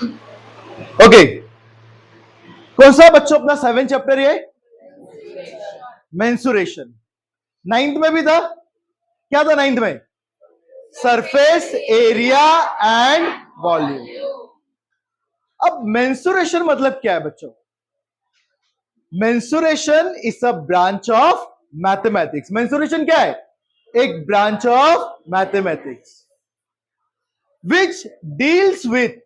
Okay, कौन सा बच्चों अपना 7 चैप्टर ये मेंसुरेशन। 9th में भी था, क्या था 9th में? Surface area and volume. अब मेंसुरेशन मतलब क्या है बच्चों? Mensuration is a branch of mathematics. Mensuration क्या है? एक branch of mathematics which deals with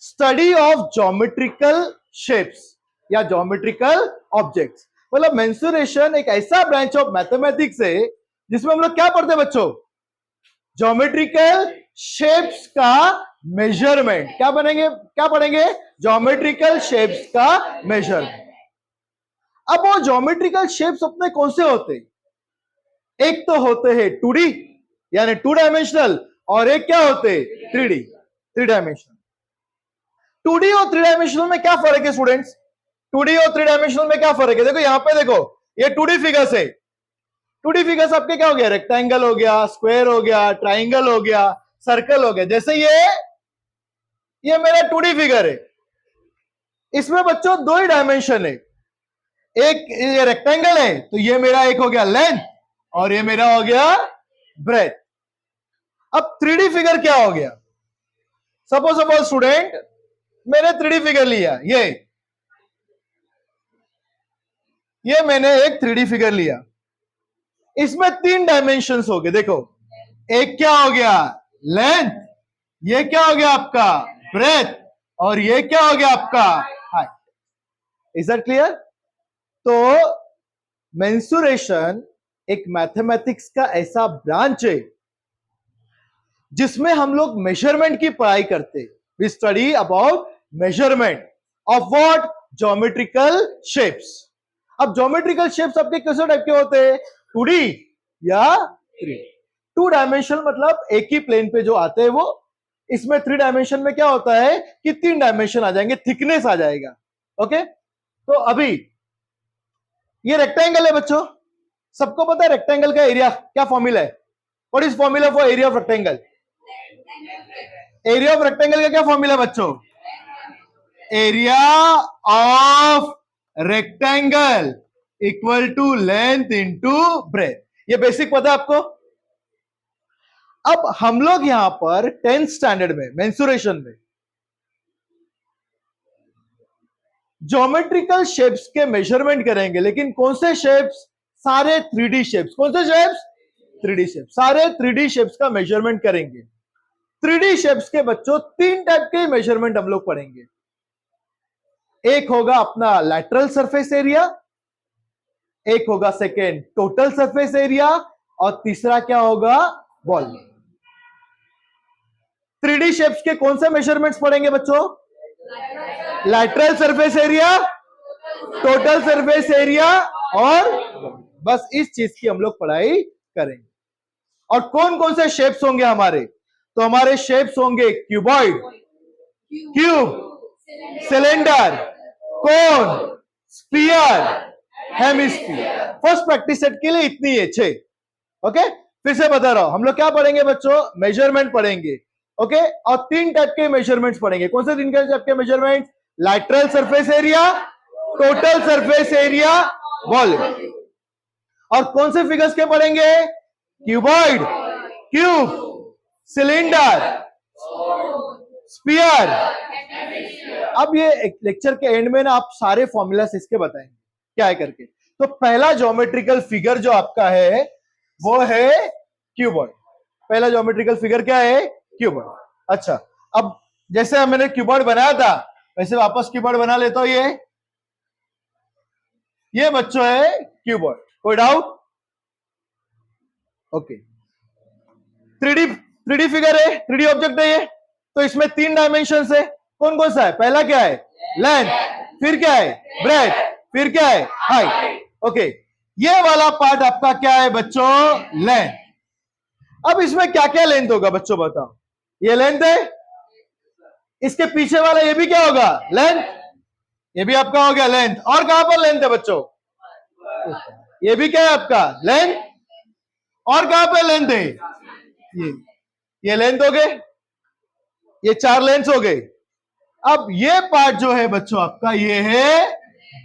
study of geometrical shapes या ज्योमेट्रिकल ऑब्जेक्ट्स। मतलब मेंसुरेशन एक ऐसा ब्रांच ऑफ मैथमेटिक्स है जिसमें हम लोग क्या पढ़ते हैं बच्चों? ज्योमेट्रिकल शेप्स का मेजरमेंट। क्या बनेंगे, क्या पढ़ेंगे? ज्योमेट्रिकल शेप्स का मेजरमेंट। अब वो ज्योमेट्रिकल शेप्स अपने कौन से होते हैं? एक तो होते हैं 2D यानी 2 डायमेंशनल, और एक क्या होते हैं? 3D, 3 dimensional. 2D और 3 डायमेंशनल में क्या फर्क है स्टूडेंट्स? 2D और 3 डायमेंशनल में क्या फर्क है? देखो यहां पे, देखो ये 2D फिगर्स है। 2D फिगर्स आपके क्या हो गया? रेक्टेंगल हो गया, स्क्वायर हो गया, ट्राइंगल हो गया, सर्कल हो गया। जैसे ये मेरा 2D फिगर है, इसमें बच्चों 2 ही डायमेंशन है। एक ये रेक्टेंगल है तो ये मेरा एक हो गया लेंथ और ये मेरा हो गया ब्रेथ। अब 3D फिगर क्या हो गया? सपोज स्टूडेंट मैंने 3D फिगर लिया, ये मैंने एक 3D फिगर लिया, इसमें 3 डायमेंशंस हो गए। देखो एक क्या हो गया? लेंथ, ये क्या हो गया आपका? ब्रेथ, और ये क्या हो गया आपका? हाइट। Is that clear? तो मेंसुरेशन एक मैथमेटिक्स का ऐसा ब्रांच है जिसमें हम लोग मेजरमेंट की पढ़ाई करते। We study about measurement of what? Geometrical shapes. अब ज्योमेट्रिकल शेप्स आपके कैसे टाइप के होते हैं? 2D या 3D। 2 डायमेंशन मतलब एक ही प्लेन पे जो आते हैं वो। इसमें 3 डायमेंशन में क्या होता है कि 3 डायमेंशन आ जाएंगे, थिकनेस आ जाएगा। ओके, तो अभी ये रेक्टेंगल है बच्चों, सबको पता है रेक्टेंगल का एरिया क्या फॉर्मूला है? What is formula for area of rectangle? Area of rectangle का क्या फॉर्मूला बच्चों? Area of rectangle equal to length into breadth. ये बेसिक पता है आपको? अब हम लोग यहां पर 10th स्टैंडर्ड में मेंसुरेशन में ज्योमेट्रिकल शेप्स के मेजरमेंट करेंगे, लेकिन कौन से शेप्स? सारे 3D शेप्स। कौन से शेप्स? 3D shapes. सारे 3D शेप्स का मेजरमेंट करेंगे। 3D शेप्स के बच्चों 3 टाइप के मेजरमेंट हम लोग पढ़ेंगे। एक होगा अपना लैटरल सरफेस एरिया, एक होगा सेकेंड टोटल सरफेस एरिया, और तीसरा क्या होगा? वॉल्यूम। 3D शेप्स के कौन से मेजरमेंट्स पढ़ेंगे बच्चों? Lateral surface area, total surface area, और बस इस चीज की हम लोग पढ़ाई करेंगे। और कौन कौन से शेप्स होंगे हमारे? तो हमारे शेप्स होंगे cuboid, cube, cylinder, cone, sphere, hemisphere. First practice set के लिए इतनी है 6। ओके, फिर से बता रहा हूं, हम लोग क्या पढ़ेंगे बच्चों? मेजरमेंट पढ़ेंगे। ओके, और 3 टाइप के मेजरमेंट्स पढ़ेंगे। कौन से 3 टाइप के measurement? Lateral surface area, total surface area, volume. और कौन से फिगर्स के पढ़ेंगे? Cuboid, cube, cylinder, sphere. अब ये लेक्चर के एंड में ना आप सारे फॉर्मूलास इसके बताएंगे क्या है करके। तो पहला ज्योमेट्रिकल फिगर जो आपका है वो है क्यूबॉइड। पहला ज्योमेट्रिकल फिगर क्या है? क्यूबॉइड। अच्छा, अब जैसे मैंने क्यूबॉइड बनाया था वैसे वापस क्यूबॉइड बना लेता हूं। ये बच्चों है क्यूबॉइड। कोई डाउट? ओके, 3D फिगर है, 3D ऑब्जेक्ट है ये, तो इसमें 3 डायमेंशन है। कौन कौन सा है? पहला क्या है? लेंथ, फिर क्या है? ब्रेथ, फिर क्या है? हाइट। ओके, ये वाला पार्ट आपका क्या है बच्चों? लेंथ। अब इसमें क्या क्या लेंथ होगा बच्चों बताओ? ये लेंथ है, इसके पीछे वाला ये भी क्या होगा? लेंथ। ये भी आपका हो गया लेंथ। और कहां पर लेंथ है बच्चों? ये भी क्या है आपका? लेंथ। और कहां पर लेंथ है? ये लेंथ हो गए, ये 4 लेंथ हो गए। अब ये पार्ट जो है बच्चों आपका, ये है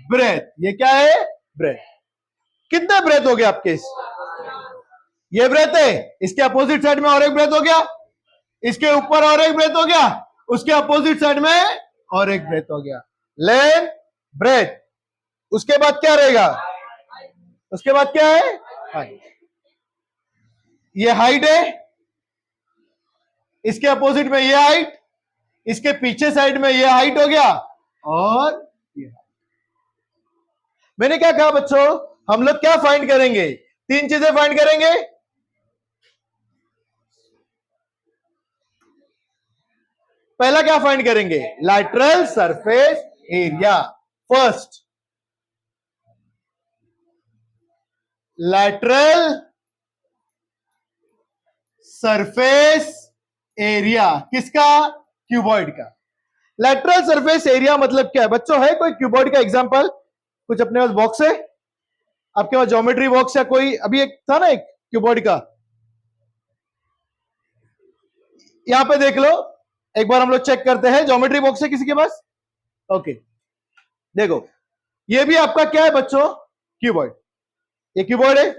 ब्रेथ। ये क्या है? ब्रेथ। कितने ब्रेथ हो गए आपके? ये ब्रेथ है, इसके अपोजिट साइड में और एक ब्रेथ हो गया, इसके ऊपर और एक ब्रेथ हो गया, उसके अपोजिट साइड में और एक ब्रेथ हो गया। Length, breadth. उसके बाद क्या रहेगा? उसके बाद क्या है? हाइट। ये हाइट है, इसके अपोजिट में ये हाइट, इसके पीछे साइड में ये हाइट हो गया, और ये। मैंने क्या कहा बच्चों? हम लोग क्या फाइंड करेंगे? तीन चीजें फाइंड करेंगे। पहला क्या फाइंड करेंगे? Lateral surface area. First, lateral surface area किसका? क्यूबॉइड का। लैटरल सरफेस एरिया मतलब क्या है बच्चों? है कोई क्यूबॉइड का एग्जांपल? कुछ अपने पास बॉक्स है? आपके पास ज्योमेट्री बॉक्स या कोई अभी एक था ना, एक क्यूबॉइड का, यहां पे देख लो। एक बार हम लोग चेक करते हैं, ज्योमेट्री बॉक्स है किसी के पास? ओके, देखो, ये भी आपका क्या है बच्चों? क्यूबॉइड। ये क्यूबॉइड है।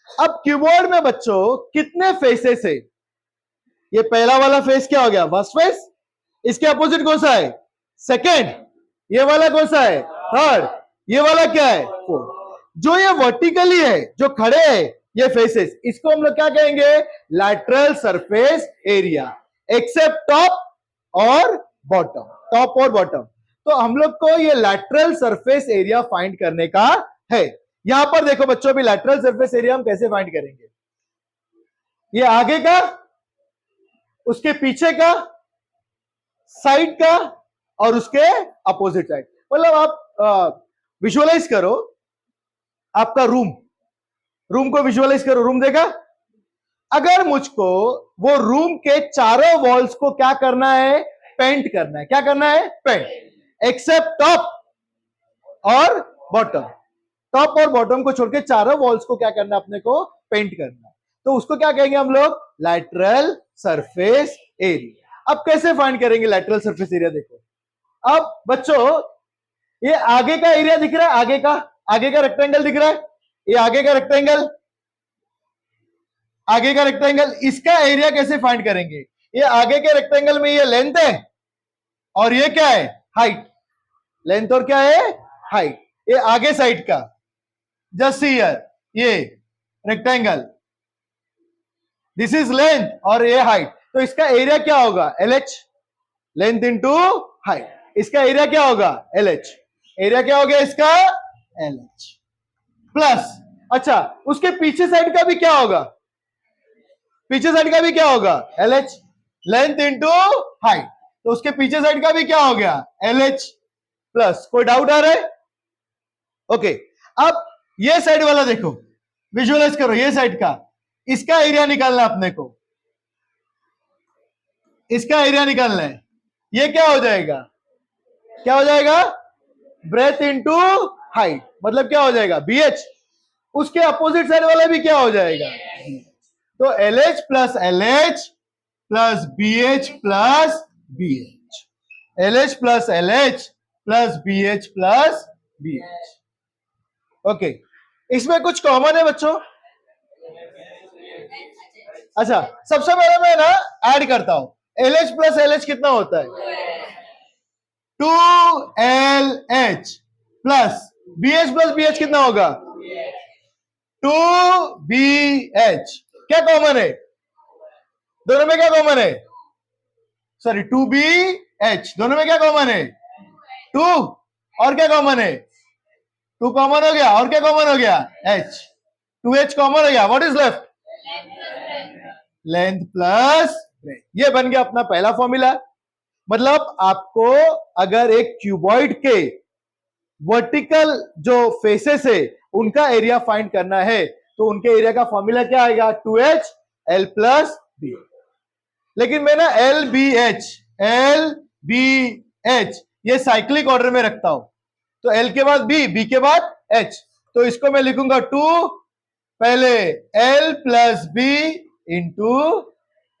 अब क्यूबॉइड में बच्चों कितने फेसेस है? ये पहला वाला फेस क्या हो गया? First face. इसके अपोजिट कौन सा है? सेकेंड। ये वाला कौन सा है? थर्ड। ये वाला क्या है? फोर्थ। जो ये वर्टिकली है, जो खड़े हैं ये फेसेस, इसको हम लोग क्या कहेंगे? Lateral surface area, except top और बॉटम। टॉप और बॉटम। तो हम लोग को ये लैटरल सरफेस एरिया फाइंड करने का है। यहां पर देखो बच्चों, भी लैटरल सरफेस एरिया हम कैसे फाइंड करेंगे? ये आगे का, उसके पीछे का, साइड का, और उसके अपोजिट साइड। मतलब आप विजुअलाइज करो आपका रूम। रूम को विजुअलाइज करो। रूम देखा? अगर मुझको वो रूम के चारों वॉल्स को क्या करना है? पेंट करना है। क्या करना है? पेंट। एक्सेप्ट टॉप और बॉटम। टॉप और बॉटम को छोड़ के चारों वॉल्स को क्या करना है? अपने को पेंट करना है। तो उसको क्या कहेंगे हम लोग? Lateral surface area. अब कैसे फाइंड करेंगे लैटरल सरफेस एरिया? देखो, अब बच्चों ये आगे का एरिया दिख रहा है, आगे का रेक्टेंगल दिख रहा है, ये आगे का रेक्टेंगल, आगे का रेक्टेंगल, इसका एरिया कैसे फाइंड करेंगे? ये आगे के रेक्टेंगल में ये लेंथ है, और ये क्या है? हाइट। लेंथ और क्या है? हाइट। ये आगे साइड का, जस्ट हियर, ये रेक्टेंगल, दिस इज लेंथ और ये हाइट। तो इसका एरिया क्या होगा? LH। Length into height. इसका एरिया क्या होगा? LH। एरिया क्या हो गया इसका? LH प्लस, अच्छा, उसके पीछे साइड का भी क्या होगा? पीछे साइड का भी क्या होगा? LH। लेंथ इंटू हाइट, तो उसके पीछे साइड का भी क्या हो गया? LH plus. कोई डाउट आ रहा है? ओके, अब ये साइड वाला देखो, विजुअलाइज करो ये साइड का, इसका एरिया निकालना है अपने को, इसका एरिया निकालना है। ये क्या हो जाएगा? क्या हो जाएगा? ब्रेथ इंटू हाइट, मतलब क्या हो जाएगा? BH। उसके अपोजिट साइड वाला भी क्या हो जाएगा? तो LH plus LH plus BH plus BH। LH plus LH plus BH plus BH। Okay, इसमें कुछ कॉमन है बच्चों? अच्छा, सबसे पहले मैं ना ऐड करता हूं। LH प्लस LH कितना होता है? 2LH plus BH plus BH कितना होगा? 2BH। क्या कॉमन है दोनों में? क्या कॉमन है? Sorry, 2BH। दोनों में क्या कॉमन है? 2। और क्या कॉमन है? 2 कॉमन हो गया, और क्या कॉमन हो गया? H। 2H कॉमन हो गया। What is left? Length plus breadth. ये बन गया अपना पहला फॉर्मूला। मतलब आपको अगर एक क्यूबॉइड के वर्टिकल जो फेसेस है उनका एरिया फाइंड करना है, तो उनके एरिया का फॉर्मूला क्या आएगा? 2H L plus B। लेकिन मैं ना LBH ये साइक्लिक ऑर्डर में रखता हूं, तो L के बाद B के बाद H, तो इसको मैं लिखूंगा 2, पहले L plus B into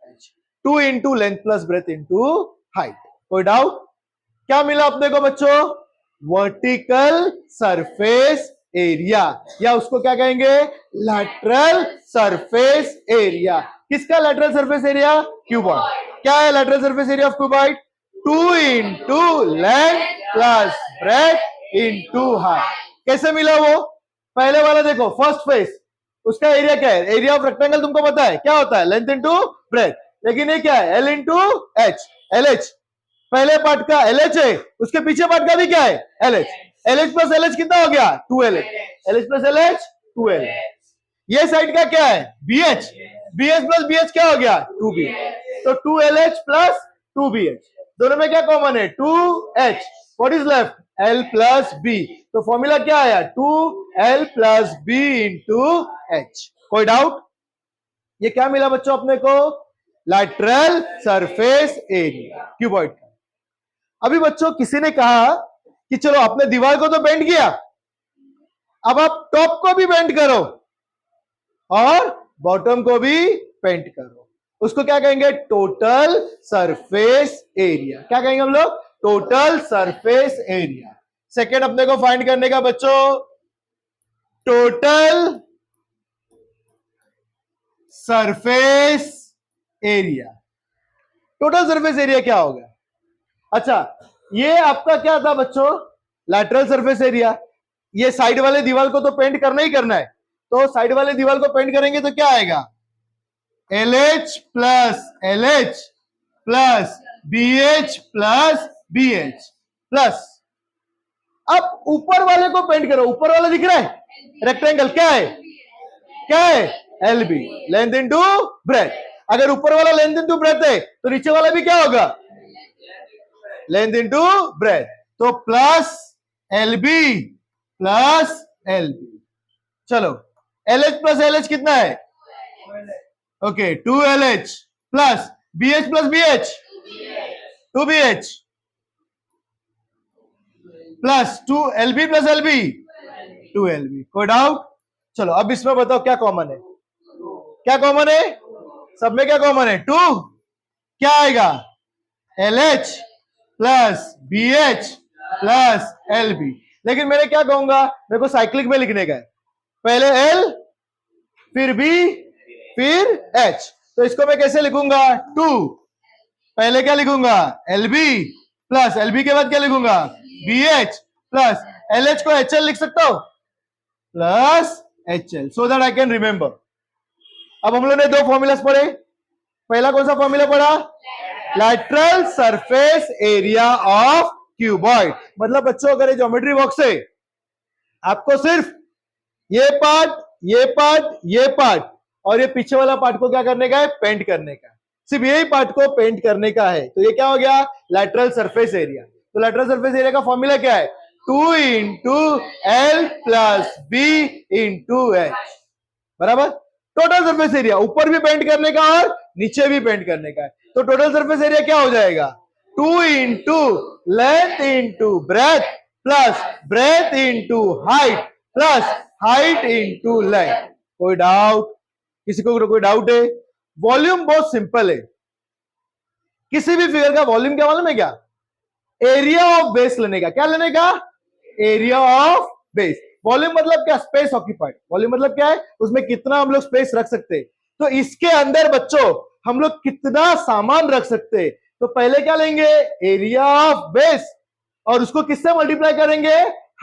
H। 2 into length plus breadth into height. कोई डाउट? क्या मिला अपने को बच्चों? वर्टिकल सरफेस एरिया, या उसको क्या कहेंगे? Lateral surface area. किसका लैटरल सरफेस एरिया? क्यूबॉइड। क्या है lateral surface area of cuboid? 2 into length plus breadth into height. कैसे मिला वो? पहले वाला देखो, फर्स्ट फेस, उसका एरिया क्या है? एरिया ऑफ रेक्टेंगल तुमको पता है क्या होता है? Length into breadth. लेकिन ये क्या है? L into H, L H. पहले पार्ट का एल एच है, उसके पीछे पार्ट का भी क्या है? L H. L H plus L H कितना हो गया? 2 L H. L H plus L H 2 L H. ये साइड का क्या है? B H. B H plus B H क्या हो गया? 2 बी एच। तो 2 L H plus 2 B H, दोनों में क्या कॉमन है? 2 H. What is left? L plus B. तो फॉर्मूला क्या आया? 2 L plus B into H. कोई डाउट? ये क्या मिला बच्चों अपने को? लैटरल सरफेस एरिया क्यूबॉइड का। अभी बच्चों किसी ने कहा कि चलो आपने दीवार को तो बेंड किया, अब आप टॉप को भी बेंड करो और बॉटम को भी पेंट करो। उसको क्या कहेंगे? Total surface area. क्या कहेंगे हम लोग? Total surface area. सेकेंड अपने को फाइंड करने का बच्चों, total surface area. Total surface area क्या होगा? अच्छा, ये आपका क्या था बच्चों? Lateral surface area. ये साइड वाले दीवार को तो पेंट करना ही करना है, तो साइड वाले दीवार को पेंट करेंगे तो क्या आएगा? L H plus L H plus B H plus B H plus, अब ऊपर वाले को पेंट करो। ऊपर वाला दिख रहा है? रेक्टेंगल क्या है? क्या है? L B, length into breadth. अगर ऊपर वाला लेंथ इंटू ब्रेथ है तो नीचे वाला भी क्या होगा? Length into breadth. तो plus L B plus L B. चलो, L H plus L H कितना है? Okay, 2 L H plus B H plus B H 2 B H plus 2 L B plus L B 2 L B. कोई doubt? चलो अब इसमें बताओ क्या common है? क्या कॉमन है? सब में क्या कॉमन है? 2। क्या आएगा? L H plus B H plus L B. लेकिन मैंने क्या कहूंगा, मेरे को साइक्लिक में लिखने का है। पहले एल, फिर बी, फिर एच। तो इसको मैं कैसे लिखूंगा? 2। पहले क्या लिखूंगा? L B plus L B के बाद क्या लिखूंगा? B H plus L H को एच एल लिख सकता हूं plus H L, so that I can remember. अब हम लोग ने दो फॉर्मूलास पढ़े। पहला कौन सा फॉर्मूला पढ़ा? Lateral surface area of cuboid. मतलब बच्चों अगर ये ज्योमेट्री बॉक्स है, आपको सिर्फ ये पार्ट, ये पार्ट, ये पार्ट और ये पीछे वाला पार्ट को क्या करने का है? पेंट करने का। सिर्फ यही पार्ट को पेंट करने का है। तो ये क्या हो गया? Lateral surface area. तो लैटरल सरफेस एरिया का फॉर्मूला क्या है? 2 into L plus B into H बराबर टोटल सरफेस एरिया। ऊपर भी पेंट करने का और नीचे भी पेंट करने का है। तो टोटल सरफेस एरिया क्या हो जाएगा? 2 into length into breadth plus breadth into height plus height into length. कोई डाउट? किसी को कोई डाउट है? वॉल्यूम बहुत सिंपल है। किसी भी फिगर का वॉल्यूम क्या मालूम है? क्या? एरिया ऑफ बेस लेने का। क्या लेने का? Area of base. वॉल्यूम मतलब क्या? Space occupied. वॉल्यूम मतलब क्या है? उसमें कितना हम लोग स्पेस रख सकते हैं। तो इसके अंदर बच्चों हम लोग कितना सामान रख सकते हैं। तो पहले क्या लेंगे? एरिया ऑफ बेस, और उसको किससे मल्टीप्लाई करेंगे?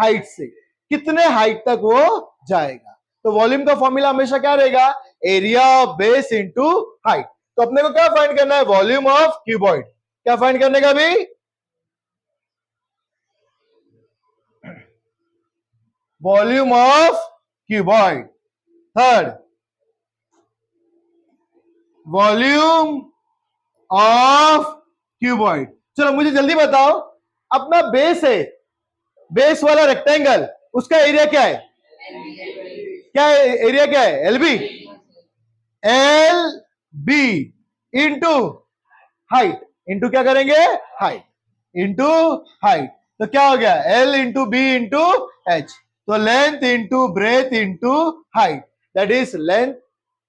हाइट से। कितने हाइट तक वो जाएगा। तो वॉल्यूम का फॉर्मूला हमेशा क्या रहेगा? Area of base into height. तो अपने को क्या फाइंड करना है? Volume of cuboid. क्या फाइंड करने का भी? Volume of cuboid. Third, volume of cuboid. चलो मुझे जल्दी बताओ, अपना बेस है, बेस वाला रेक्टेंगल, उसका एरिया क्या है? क्या है एरिया? क्या है? L B. L B into height. Into क्या करेंगे? Height into height. तो क्या हो गया? L into B into H. तो length into breadth into height, that is length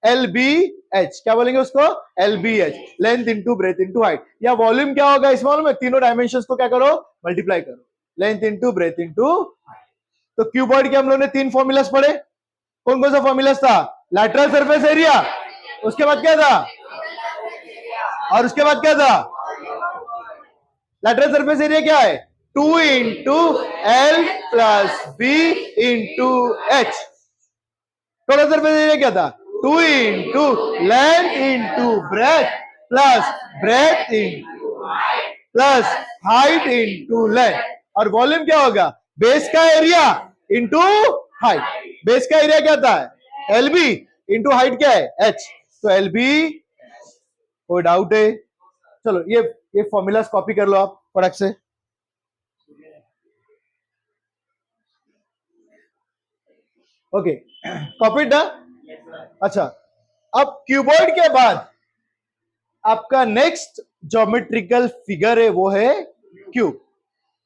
L B H, क्या बोलेंगे उसको, L B H, length into breadth into height. या वॉल्यूम क्या होगा इसमें मालूम है, तीनों डायमेंशन को क्या करो, मल्टीप्लाई करो, length into breadth into height. तो क्यूबॉइड के हम लोगों ने 3 फॉर्मूलास पढ़े, कौन कौन सा फॉर्मूलास था, लैटरल सरफेस एरिया, उसके बाद क्या था, और उसके बाद क्या था, लैटरल सरफेस एरिया क्या है, 2 into L plus B into H. Total surface area क्या था, 2 into length into breadth plus breadth into plus height into length. और वॉल्यूम क्या होगा, बेस का एरिया इंटू हाइट। बेस का एरिया क्या था, एल बी, इंटू हाइट क्या है, एच। तो एल बी, कोई डाउट है, चलो ये फॉर्मूलास कॉपी कर लो आप फटाक से। ओके, कॉपीड ना। अच्छा, अब क्यूबॉइड के बाद आपका नेक्स्ट ज्योमेट्रिकल फिगर है, वो है क्यूब।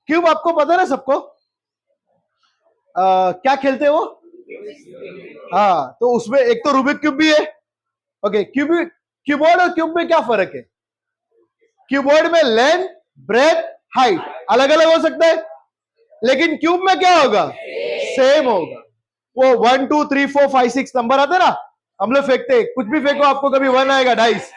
क्यूब आपको पता है ना सबको, क्या खेलते हैं वो, हाँ, तो उसमें एक तो रूबिक क्यूब भी है। ओके, क्यूबॉइड और क्यूब में क्या फर्क है, क्यूबॉइड में लेंथ ब्रेथ हाइट अलग अलग हो सकता है, लेकिन क्यूब में क्या होगा, सेम होगा। वो 1 2 3 4 5 6 नंबर आते ना, हम लोग फेंकते, कुछ भी फेंको, आपको कभी 1 आएगा डाइस,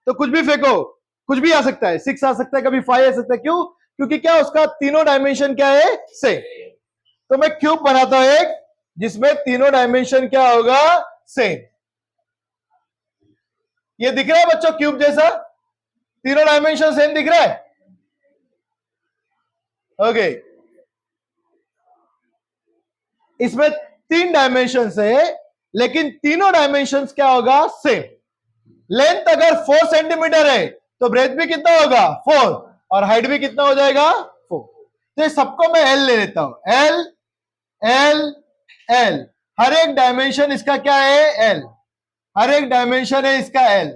तो कुछ भी फेंको, कुछ भी आ सकता है, 6 आ सकता है, कभी 5 आ सकता है। क्यों, क्योंकि क्या, उसका तीनों डायमेंशन क्या है, सेम। तो मैं क्यूब बनाता हूं एक, जिसमें तीनों डायमेंशन क्या होगा, सेम। ये दिख रहा है बच्चों, क्यूब जैसा, तीनों डायमेंशन सेम दिख रहा है। ओके, इसमें 3 डायमेंशन है, लेकिन तीनों डायमेंशन क्या होगा, सेम। लेंथ अगर 4 सेंटीमीटर है, तो ब्रेथ भी कितना होगा, 4, और हाइट भी कितना हो जाएगा, 4। तो ये सबको मैं एल ले लेता हूं, एल एल एल, हर एक डायमेंशन इसका क्या है, एल, हर एक डायमेंशन है इसका एल।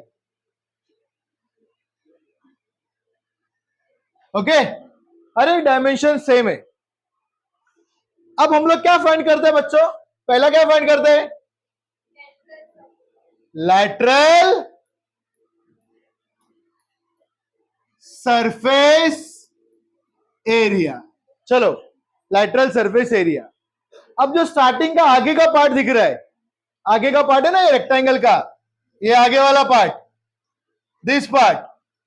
ओके, हर एक डायमेंशन सेम है। अब हम लोग क्या फाइंड करते हैं बच्चों, पहला क्या फाइंड करते हैं, लैटरल सरफेस एरिया। चलो, लैटरल सरफेस एरिया। अब जो स्टार्टिंग का आगे का पार्ट दिख रहा है, आगे का पार्ट है ना ये रेक्टेंगल का, ये आगे वाला पार्ट, दिस पार्ट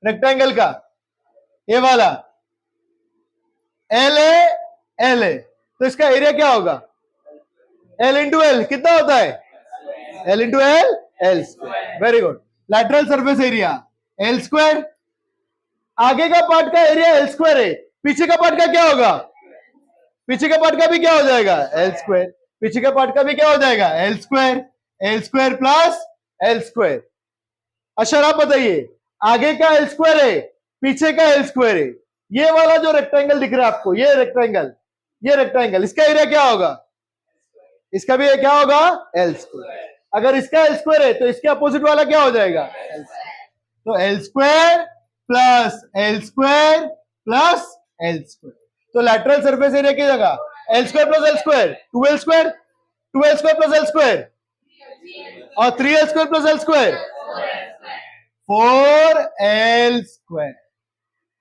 रेक्टेंगल का, ये वाला एल है, तो इसका एरिया क्या होगा, एल इंटू एल, कितना होता है, L into L, L square. Very good, lateral surface area L square. आगे का पार्ट का एरिया एल स्क्वायर है, पीछे का पार्ट का क्या होगा, पीछे का पार्ट का भी क्या हो जाएगा, एल स्क्वायर, पीछे का पार्ट का भी क्या हो जाएगा, L square, L square plus L square. अच्छा, आप बताइए, आगे का एल स्क्वायर है, पीछे का एल स्क्वायर है, ये वाला जो रेक्टेंगल दिख रहा है आपको, ये रेक्टेंगल, इसका एरिया क्या होगा, इसका भी क्या होगा, एल स्क्वायर। अगर इसका एल स्क्वायर है, तो इसके अपोजिट वाला क्या हो जाएगा, तो L square plus L square plus L square. तो लैटरल सरफेस एरिया की जगह L square plus L square, 2 L square, 2 L square plus L square, और 3 L square plus L square, 4 L square.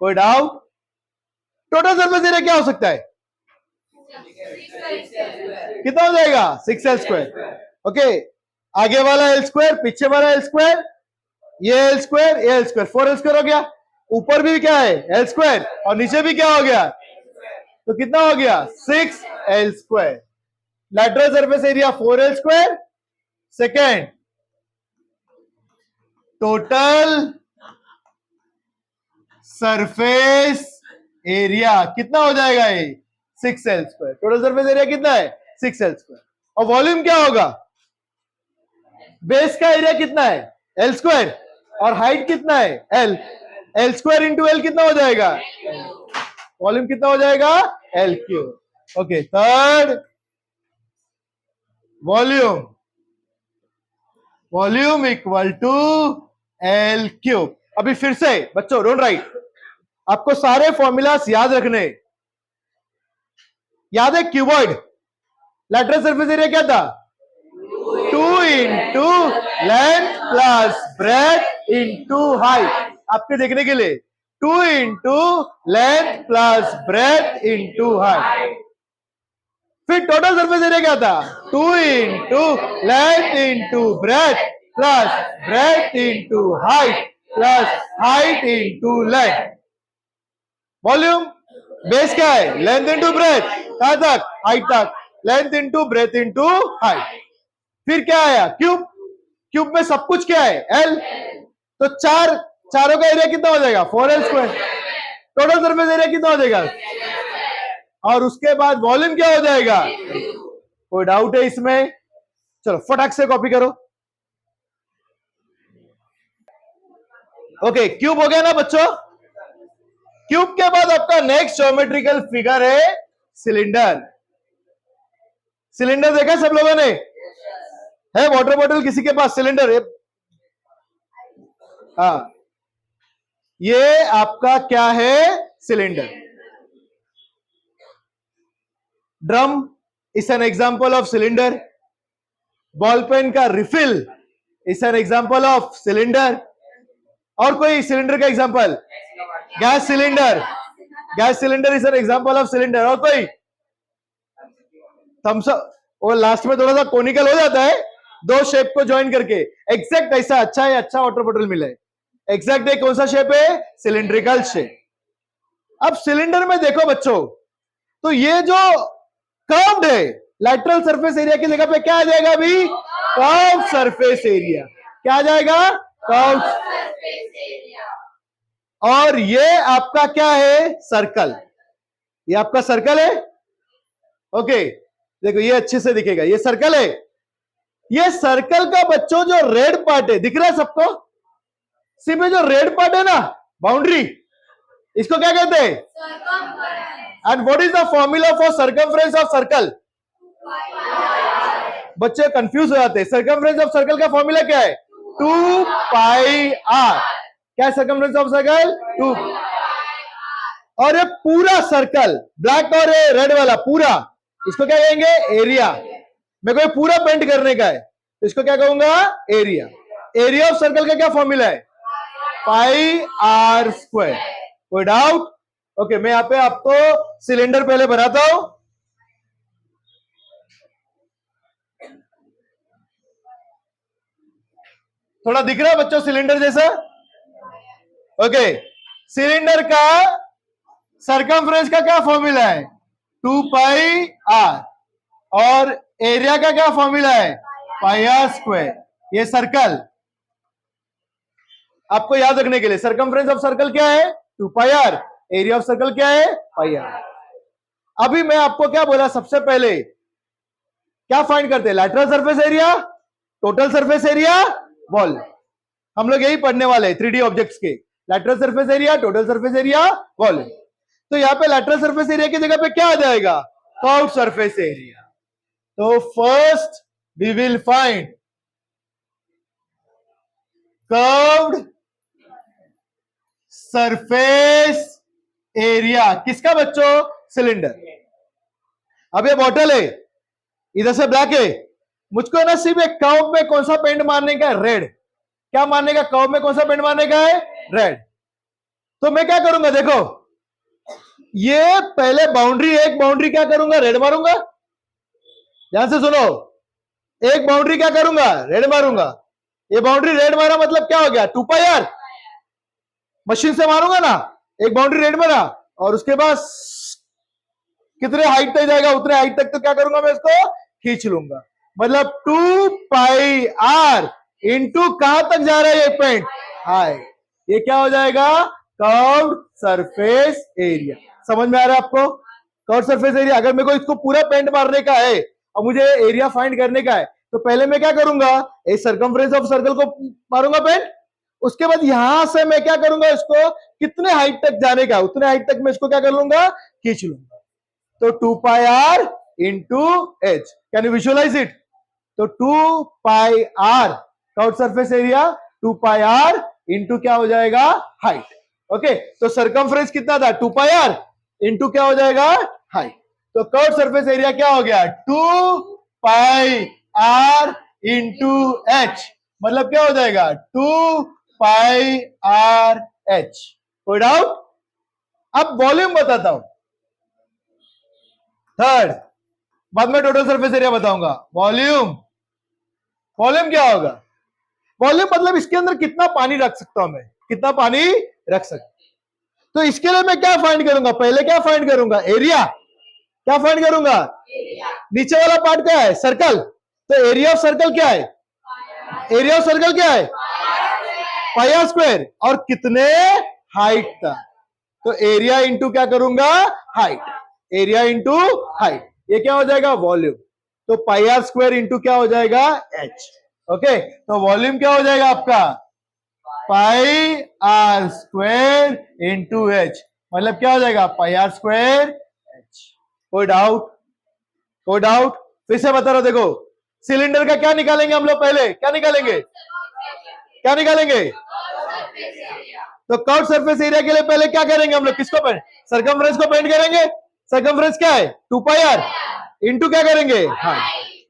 कोई डाउट, टोटल सरफेस एरिया क्या हो सकता है, कितना हो जाएगा, 6 एल स्क्वायर। ओके, आगे वाला एल स्क्वायर, पीछे वाला एल स्क्वायर, ये एल स्क्वायर, ये एल स्क्वायर, 4 एल स्क्वायर हो गया। ऊपर भी क्या है, एल स्क्वायर, और नीचे भी क्या हो गया, तो कितना हो गया, 6 L square. Lateral surface area 4 L square. Second, total surface area कितना हो जाएगा, ये 6 L square. Total surface area कितना है, 6 एल स्क्वायर। और वॉल्यूम क्या होगा, बेस का एरिया कितना है, एल स्क्वायर, और हाइट कितना है, L, L square into L कितना हो जाएगा, वॉल्यूम कितना हो जाएगा, L cube. Okay, third, volume equal to L cube. अभी फिर से बच्चों, डोंट राइट, आपको सारे फॉर्मूलास याद रखने। याद है क्यूबॉइड, लैटरल सरफेस एरिया क्या था, 2 into length plus breadth into height, आपके देखने के लिए 2 into length plus breadth into height. फिर टोटल सरफेस एरिया क्या था? 2 into length into breadth plus breadth into height plus height into length. Volume base क्या है? लेंथ इंटू ब्रेथ, कहां तक? हाइट तक। Length into breadth into height. फिर क्या आया? क्यूब। क्यूब में सब कुछ क्या है? एल। तो चारों का एरिया कितना हो जाएगा? 4L square. Total surface area कितना हो जाएगा? और उसके बाद वॉल्यूम क्या हो जाएगा? कोई डाउट है इसमें? चलो फटाक से कॉपी करो। ओके, क्यूब हो गया ना बच्चों? क्यूब के बाद आपका नेक्स्ट ज्योमेट्रिकल फिगर है सिलेंडर। सिलेंडर देखा सब लोगों ने? है वाटर बॉटल किसी के पास? सिलेंडर है? हाँ, ये आपका क्या है? Cylinder. Drum is an example of cylinder. Ball pen का refill is an example of cylinder. और कोई सिलेंडर का example? Gas cylinder. Gas cylinder is an example of cylinder. और कोई? थम्स अप, वो लास्ट में थोड़ा सा कोनिकल हो जाता है, दो शेप को ज्वाइन करके। एग्जैक्ट ऐसा अच्छा है, अच्छा वाटर बॉटल मिला है। एग्जैक्ट कौन सा शेप है? Cylindrical shape. अब सिलेंडर में देखो बच्चों, तो ये जो कर्व्ड है, लैटरल सरफेस एरिया की जगह पे क्या आ जाएगा? अभी कर्व सरफेस एरिया। क्या आ जाएगा? Curve surface area. और ये आपका क्या है? सर्कल। ये आपका सर्कल है। ओके, देखो ये अच्छे से दिखेगा, ये सर्कल है। ये सर्कल का बच्चों जो रेड पार्ट है, दिख रहा है सबको? सिर्फ जो रेड पार्ट है ना, बाउंड्री, इसको क्या कहते हैं? And what is the formula for circumference of circle? बच्चे कंफ्यूज हो जाते हैं। सर्कमफ्रेंस ऑफ सर्कल का फॉर्मूला क्या है? 2 पाई आर। क्या है सर्कमफ्रेंस ऑफ सर्कल? 2। और ये पूरा सर्कल, ब्लैक और रेड वाला पूरा, इसको क्या कहेंगे? एरिया। मेरे को ये पूरा पेंट करने का है, इसको क्या कहूंगा? एरिया। एरिया ऑफ सर्कल का क्या फॉर्मूला है? Pi R square. कोई डाउट? ओके, मैं यहां पे आपको सिलेंडर पहले बनाता हूं। थोड़ा दिख रहा है बच्चों सिलेंडर जैसा? ओके, सिलेंडर का सर्कमफ्रेंस का क्या फॉर्मूला है? 2 पाई आर। और एरिया का क्या फॉर्मूला है? Pi R square. ये सर्कल आपको याद रखने के लिए, सर्कमफ्रेंस ऑफ सर्कल क्या है? 2 pi are. Area of circle क्या है? Pi are. अभी मैं आपको क्या बोला? सबसे पहले क्या फाइंड करते हैं? Lateral surface area, total surface area, volume. हम लोग यही पढ़ने वाले हैं 3D ऑब्जेक्ट्स के। Lateral surface area, total surface area, volume. तो यहां पे लैटरल सरफेस एरिया की जगह पे क्या आ जाएगा? Curved surface area. तो first we will find curved surface area. किसका बच्चों? सिलेंडर। अब ये बॉटल है, इधर से ब्लैक है, मुझको ना सिर्फ एक कर्व में कौन सा पेंट मारने का है? रेड। क्या मारने का? कर्व में कौन सा पेंट मारने का है? रेड। तो मैं क्या करूंगा? देखो, ये पहले बाउंड्री, एक बाउंड्री क्या करूंगा? रेड मारूंगा। ध्यान से सुनो, एक बाउंड्री क्या करूंगा? रेड मारूंगा। ये बाउंड्री रेड मारा मतलब क्या हो गया? 2 पाई आर। मशीन से मारूंगा ना, एक बाउंड्री रेड मारा, और उसके बाद कितने हाइट तक जाएगा? उतने हाइट तक तो क्या करूंगा? मैं इसको खींच लूंगा। मतलब 2 पाई आर इंटू कहां तक जा रहा है ये पेंट? हाइट। ये क्या हो जाएगा? Curved surface area. समझ में आ रहा है आपको? Curved surface area. अगर मेरे को इसको पूरा पेंट मारने का है और मुझे एरिया फाइंड करने का है, तो पहले मैं क्या करूंगा? एक सर्कमफ्रेंस ऑफ सर्कल को मारूंगा पेंट। उसके बाद यहां से मैं क्या करूंगा? इसको कितने हाइट तक जाने का, उतने हाइट तक मैं इसको क्या कर लूंगा? खींच लूंगा। तो 2 pi R into H. Can you visualise it? तो 2 pi R curved surface area, 2 pi R into क्या हो जाएगा? हाइट। ओके, तो सर्कमफ्रेंस कितना था? 2 पाई आर इंटू क्या हो जाएगा? हाइट। तो कर्व्ड सरफेस एरिया क्या हो गया? 2 पाई आर इंटू एच, मतलब क्या हो जाएगा 2 पाई आर एच। कोई डाउट? अब वॉल्यूम बताता हूं, थर्ड, बाद में टोटल सरफेस एरिया बताऊंगा। वॉल्यूम, वॉल्यूम क्या होगा? वॉल्यूम मतलब इसके अंदर कितना पानी रख सकता हूं मैं, कितना पानी रख सकता। तो इसके लिए मैं क्या फाइंड करूंगा? पहले क्या फाइंड करूंगा? एरिया। क्या फाइंड करूंगा? नीचे वाला पार्ट क्या है? सर्कल। तो एरिया ऑफ सर्कल क्या है? एरिया ऑफ सर्कल क्या है? Pi R square. और कितने हाइट था? तो एरिया इंटू क्या करूंगा? हाइट। एरिया इंटू हाइट, ये क्या हो जाएगा? वॉल्यूम। तो पाई आर स्क्वायर इंटू क्या हो जाएगा? एच। ओके, तो वॉल्यूम क्या हो जाएगा आपका? पाई आर स्क्वायर इंटू एच, मतलब क्या हो जाएगा? Pi R square H. कोई डाउट? कोई डाउट? फिर से बता रहा, देखो सिलेंडर का क्या निकालेंगे हम लोग? पहले क्या निकालेंगे? क्या निकालेंगे? तो कर्व सरफेस एरिया के लिए पहले क्या करेंगे हम लोग? किसको पेंट? सर्कमफ्रेंस को पेंट करेंगे। सर्कमफ्रेंस क्या है? 2 पाई आर इंटू क्या करेंगे? हाइट।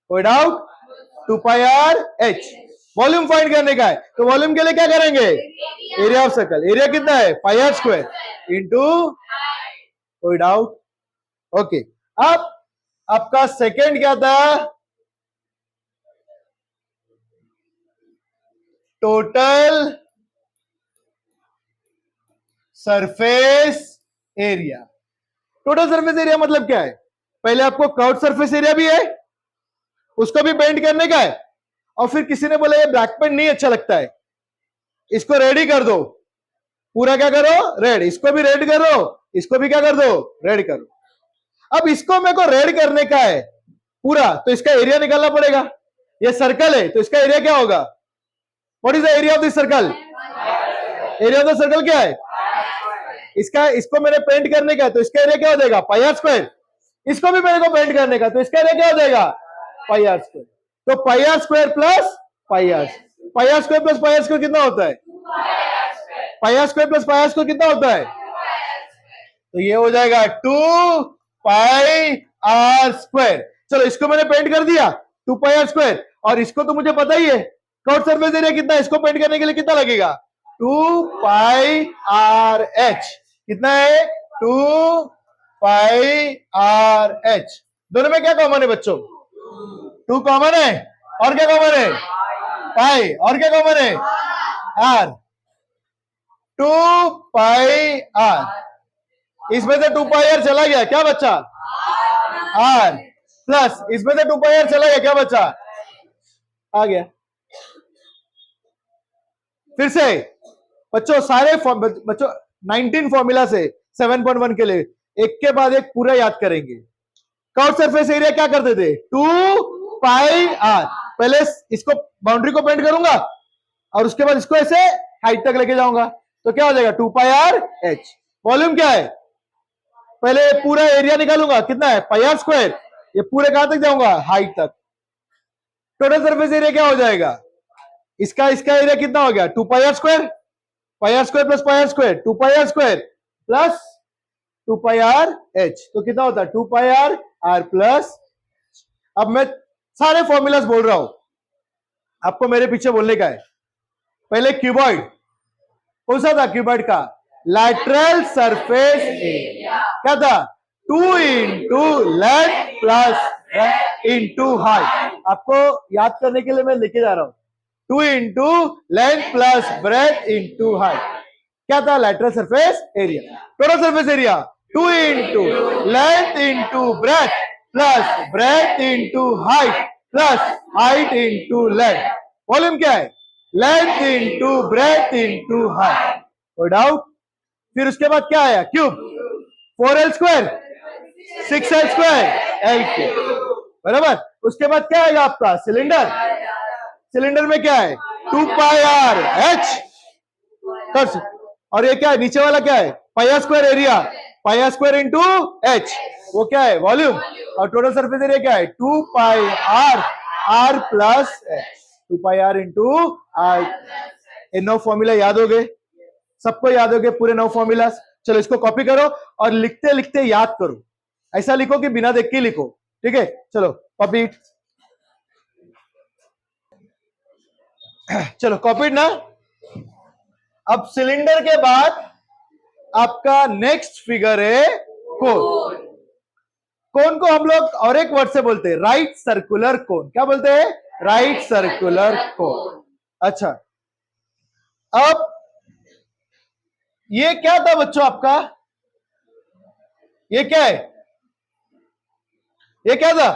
कोई doubt? 2 pi R H. Volume find करने का है, तो वॉल्यूम के लिए क्या करेंगे? Area of circle. एरिया कितना है? Pi R square into. कोई डाउट? ओके, अब आपका सेकंड क्या था? Total surface area. Total surface area मतलब क्या है? पहले आपको कर्व सरफेस एरिया भी है, उसको भी पेंट करने का है, और फिर किसी ने बोला ये ब्लैक पेंट नहीं अच्छा लगता है, इसको रेड ही कर दो। पूरा क्या करो? रेड। इसको भी रेड करो, इसको भी क्या कर दो? रेड करो। अब इसको मेरे को रेड करने का है पूरा, तो इसका एरिया निकालना पड़ेगा। ये सर्कल है, तो इसका एरिया क्या होगा? What is the area of this circle? Area of the circle क्या है? इसका, इसको मेरे पेंट करने का है, तो इसका एरिया क्या हो जाएगा? Pi R square. इसको भी मेरे को पेंट करने का, तो इसका एरिया क्या हो जाएगा? Pi R square. तो pi R square plus pi R, pi R square plus pi R square कितना होता है? Pi R square plus pi R square कितना होता है? तो ये हो जाएगा 2 पाई आर स्क्वायर। चलो इसको मैंने पेंट कर दिया 2 पाई आर स्क्वायर, और इसको तो मुझे पता ही है कर्व सरफेस एरिया कितना है, इसको पेंट करने के लिए कितना लगेगा? 2 पाई आर एच। कितना है? 2 पाई आर एच। दोनों में क्या कॉमन है बच्चों? 2 कॉमन है, और क्या कॉमन है? पाई, और क्या कॉमन है? आर। 2 पाई आर, इसमें से 2 पाई आर चला गया, क्या बचा? आर। प्लस इसमें से 2 पाई आर चला गया, क्या बचा? आ गया। फिर से बच्चों सारे बच्चों 19 फॉर्मूला से 7.1 के लिए एक के बाद एक पूरा याद करेंगे। कर्व सरफेस एरिया क्या करते थे? 2 पाई आर। पहले इसको बाउंड्री को पेंट करूंगा, और उसके बाद इसको ऐसे हाइट तक लेके जाऊंगा, तो क्या हो जाएगा? 2 पाई आर एच। वॉल्यूम क्या है? पहले पूरा एरिया निकालूंगा, कितना है? Pi R square. ये पूरे कहां तक जाऊंगा? हाइट तक। टोटल सरफेस एरिया क्या हो जाएगा? इसका एरिया कितना हो गया? 2 pi R square. Pi R square plus pi R square, 2 pi R square plus 2 pi R H, तो कितना होता है? 2 पाई आर आर प्लस। अब मैं सारे फॉर्मूलाज बोल रहा हूं, आपको मेरे पीछे बोलने का है। पहले क्यूबॉइड, कौन सा था क्यूबॉइड का? Lateral surface area. क्या था? 2 into length plus into height. आपको याद करने के लिए मैं लिखे जा रहा हूं, 2 into length plus breadth into height. क्या था? Lateral surface area. Total surface area 2 into length into breadth plus breadth into height plus height into length. Volume क्या है? Length into breadth into height. कोई डाउट? फिर उसके बाद क्या आया? Cube. 4l square 6l square L cube, बराबर। उसके बाद क्या आएगा आपका? सिलेंडर। सिलेंडर में क्या है? 2 पाई आर एच। और ये क्या है? नीचे वाला क्या है? Pi R square area, pi R square into H, वो क्या है? वॉल्यूम। और टोटल सरफेस एरिया क्या है? 2 pi R R plus H. 2 pi R into R. ये 9 फॉर्मूला याद हो गए? सबको याद हो गए पूरे 9 फॉर्मूला? चलो इसको कॉपी करो और लिखते लिखते याद करो। ऐसा लिखो कि बिना देख के लिखो, ठीक है? चलो कॉपी। चलो कॉपीड ना। अब सिलेंडर के बाद आपका नेक्स्ट फिगर है कोन। कोन को हम लोग और एक वर्ड से बोलते हैं राइट सर्कुलर कोन। क्या बोलते हैं? Right circular cone. अच्छा, अब ये क्या था बच्चों आपका? ये क्या है? ये क्या था?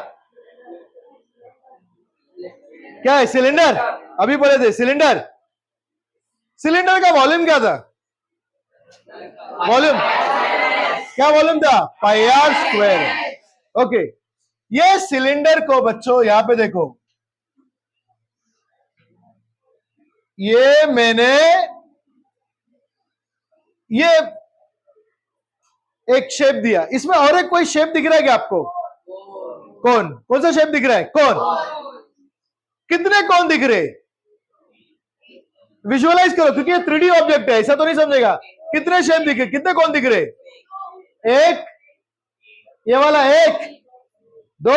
क्या है? सिलेंडर। अभी बोले थे सिलेंडर। सिलेंडर का वॉल्यूम क्या था? वॉल्यूम क्या वॉल्यूम था? Pi R square. ओके, ये सिलेंडर को बच्चों यहां पे देखो, ये मैंने ये एक शेप दिया, इसमें और एक कोई शेप दिख रहा है क्या आपको? कौन सा शेप दिख रहा है? कौन। कितने कौन दिख रहे? विजुअलाइज करो, क्योंकि ये 3D ऑब्जेक्ट है, ऐसा तो नहीं समझेगा। कितने शेप दिख रहे? कितने कौन दिख रहे? एक, ये वाला एक, दो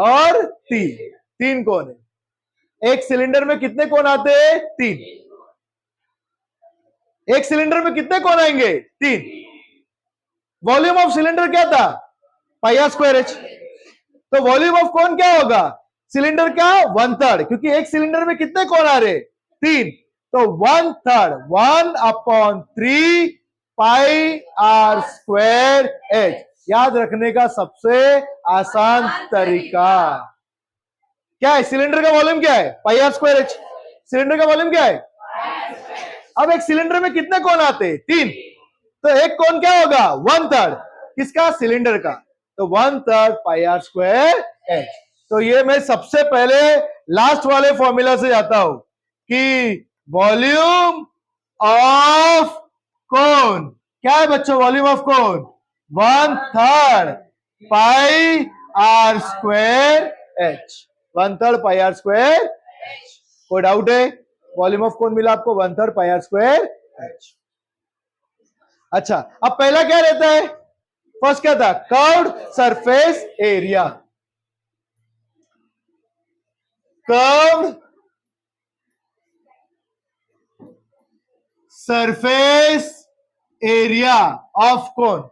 और तीन। तीन कौन है। एक सिलेंडर में कितने कौन आते हैं? तीन। एक सिलेंडर में कितने कौन आएंगे? तीन। वॉल्यूम ऑफ सिलेंडर क्या था? Pi R square H. तो वॉल्यूम ऑफ कौन क्या होगा? सिलेंडर का 1/3, क्योंकि एक सिलेंडर में कितने कौन आ रहे? तीन। तो 1/3, 1/3 पाई आर स्क्वायर एच। याद रखने का सबसे आसान तरीका क्या है? सिलेंडर का वॉल्यूम क्या है? Pi R square H. Cylinder का वॉल्यूम क्या है? अब एक सिलेंडर में कितने कौन आते? तीन। तो एक कौन क्या होगा? 1/3। किसका? सिलेंडर का। तो 1/3 पाई आर स्क्वायर एच। तो ये मैं सबसे पहले लास्ट वाले फॉर्मूला से जाता हूं कि वॉल्यूम ऑफ कोन क्या है बच्चों? Volume of cone 1/3 pi R square H. 1/3 pi R square H. कोई डाउट है? वॉल्यूम ऑफ कोन मिला आपको 1/3 पाई आर स्क्वायर एच। अच्छा, अब पहला क्या रहता है? फर्स्ट क्या था? Curved surface area. Curved surface area of cone.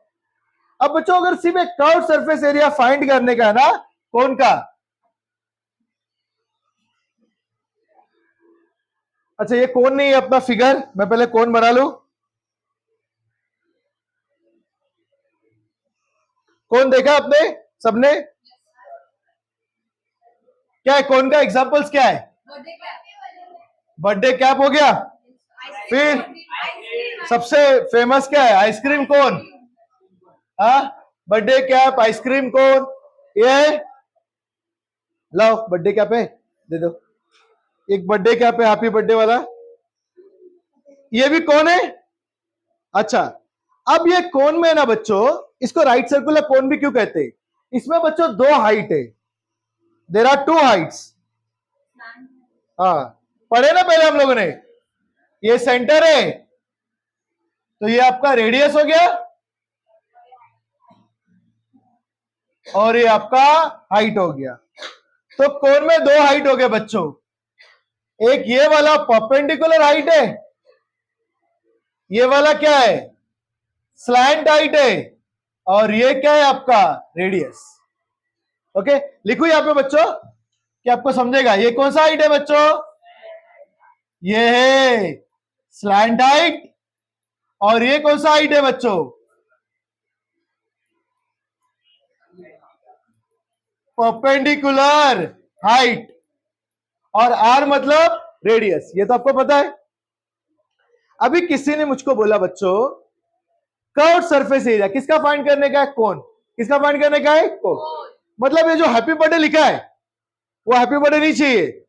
अब बच्चों अगर सिर्फ एक कर्व्ड सरफेस एरिया फाइंड करने का है ना कोन का। अच्छा, ये कोन नहीं है अपना फिगर, मैं पहले कोन बना लू। कौन देखा आपने? सबने? क्या है कोन का? एग्जांपल्स क्या है? बर्थडे कैप हो गया। फिर सबसे फेमस क्या है? Ice cream cone. हाँ, बर्थडे कैप, आइसक्रीम कोन। ये लाओ बर्थडे कैप है, दे दो। एक बर्थडे कैप है, हैप्पी बर्थडे वाला। ये भी कौन है? अच्छा, अब ये कोन में है ना बच्चों, इसको राइट सर्कुलर कोन भी क्यों कहते हैं? इसमें बच्चों दो हाइट है। There are two heights. हाँ, पढ़े ना पहले हम लोगों ने। ये सेंटर है, तो ये आपका रेडियस हो गया, और ये आपका हाइट हो गया। तो कोन में दो हाइट हो गए बच्चों। एक ये वाला परपेंडिकुलर हाइट है, ये वाला क्या है? स्लैंट हाइट है, और ये क्या है आपका? रेडियस। ओके, लिखो यहां पे बच्चों कि आपको समझेगा। ये कौन सा हाइट है बच्चों? ये है स्लैंट हाइट। और ये कौन सा हाइट है बच्चों? Perpendicular height. और आर मतलब रेडियस, ये तो आपको पता है। अभी किसी ने मुझको बोला बच्चों कर्व्ड सरफेस एरिया किसका फाइंड करने का है? कोन। किसका फाइंड करने का है? कोन। मतलब ये जो हैप्पी बर्थडे लिखा है वो हैप्पी बर्थडे नहीं चाहिए